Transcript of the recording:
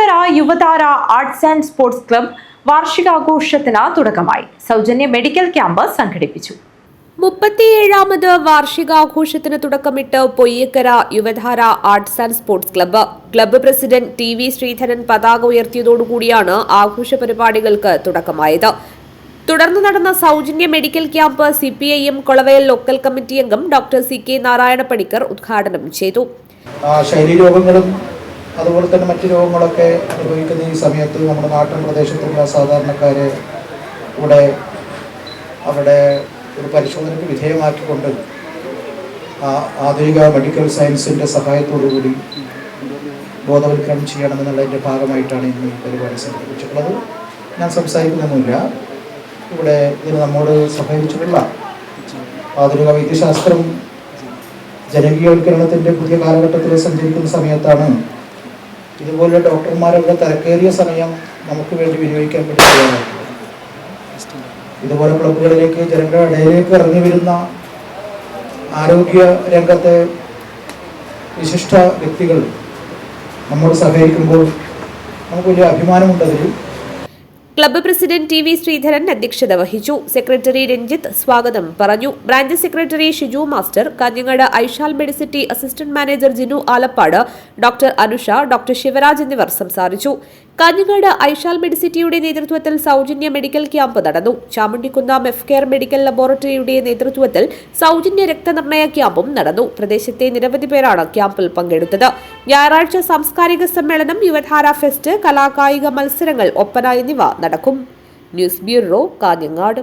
പൊയ്യക്കര Yuvathara arts and sports club വാർഷികാഘോഷത്തിന് തുടക്കമായി. സൗജന്യ മെഡിക്കൽ ക്യാമ്പ് സംഘടിപ്പിച്ചു. 37ാമത് വാർഷികാഘോഷത്തിന് തുടക്കമിട്ട് Poyyakkara Yuvadhara arts and sports club president TV Sreedharan പതാക ഉയർത്തിയതോടുകൂടിയാണ് ആഘോഷ പരിപാടികൾക്ക് തുടക്കമായത്. തുടർന്ന് നടന്ന സൗജന്യ medical camp CPIM Kolavayal local committee അംഗം ഡോക്ടർ CK നാരായണ പണിക്കർ ഉദ്ഘാടനം ചെയ്തു. ശൈലീരോഗങ്ങളും അതുപോലെ തന്നെ മറ്റു രോഗങ്ങളൊക്കെ അനുഭവിക്കുന്ന ഈ സമയത്ത് നമ്മുടെ നാട്ടിൻ പ്രദേശത്തുള്ള സാധാരണക്കാരെ ഇവിടെ അവിടെ ഒരു പരിശോധനയ്ക്ക് വിധേയമാക്കിക്കൊണ്ട് ആധുനിക മെഡിക്കൽ സയൻസിൻ്റെ സഹായത്തോടുകൂടി ബോധവൽക്കരണം ചെയ്യണമെന്നുള്ളതിൻ്റെ ഭാഗമായിട്ടാണ് ഇന്ന് ഈ പരിപാടി സംഘടിപ്പിച്ചിട്ടുള്ളത്. ഞാൻ സംസാരിക്കുന്നൊന്നുമില്ല. ഇവിടെ ഇതിന് നമ്മോട് സഹകരിച്ചിട്ടുള്ള ആധുനിക വൈദ്യശാസ്ത്രം ജനകീയവൽക്കരണത്തിൻ്റെ പുതിയ കാലഘട്ടത്തിൽ സഞ്ചരിക്കുന്ന സമയത്താണ് ഇതുപോലെ ഡോക്ടർമാരുടെ തിരക്കേറിയ സമയം നമുക്ക് വേണ്ടി വിനിയോഗിക്കാൻ വേണ്ടി തയ്യാറായിട്ടുള്ളത്. ഇതുപോലെ ക്ലബ്ബുകളിലേക്ക് ജനങ്ങളുടെ ഇടയിലേക്ക് ഇറങ്ങി വരുന്ന ആരോഗ്യ രംഗത്തെ വിശിഷ്ട വ്യക്തികൾ നമ്മോട് സഹകരിക്കുമ്പോൾ നമുക്ക് വലിയ അഭിമാനമുണ്ടതിൽ. ക്ലബ്ബ് പ്രസിഡന്റ് TV ശ്രീധരൻ അധ്യക്ഷത വഹിച്ചു. സെക്രട്ടറി രഞ്ജിത്ത് സ്വാഗതം പറഞ്ഞു. Branch secretary Shiju master, Kanhangad Aishal medicity assistant manager Jinu Alappad, doctor Anusha, doctor Sivaraj എന്നിവർ സംസാരിച്ചു. കാഞ്ഞങ്ങാട് ഐഷാൽ മെഡിസിറ്റിയുടെ നേതൃത്വത്തിൽ സൗജന്യ മെഡിക്കൽ ക്യാമ്പ് നടന്നു. ചാമുണ്ടിക്കുന്നം F-Care മെഡിക്കൽ ലബോറട്ടറിയുടെ നേതൃത്വത്തിൽ സൗജന്യ രക്തനിർണയ ക്യാമ്പും നടന്നു. പ്രദേശത്തെ നിരവധി പേരാണ് ക്യാമ്പിൽ പങ്കെടുത്തത്. ഞായറാഴ്ച സാംസ്കാരിക സമ്മേളനം, യുവധാര ഫെസ്റ്റ്, കലാകായിക മത്സരങ്ങൾ, ഒപ്പന എന്നിവ നടക്കും. News bureau, Kanhangad.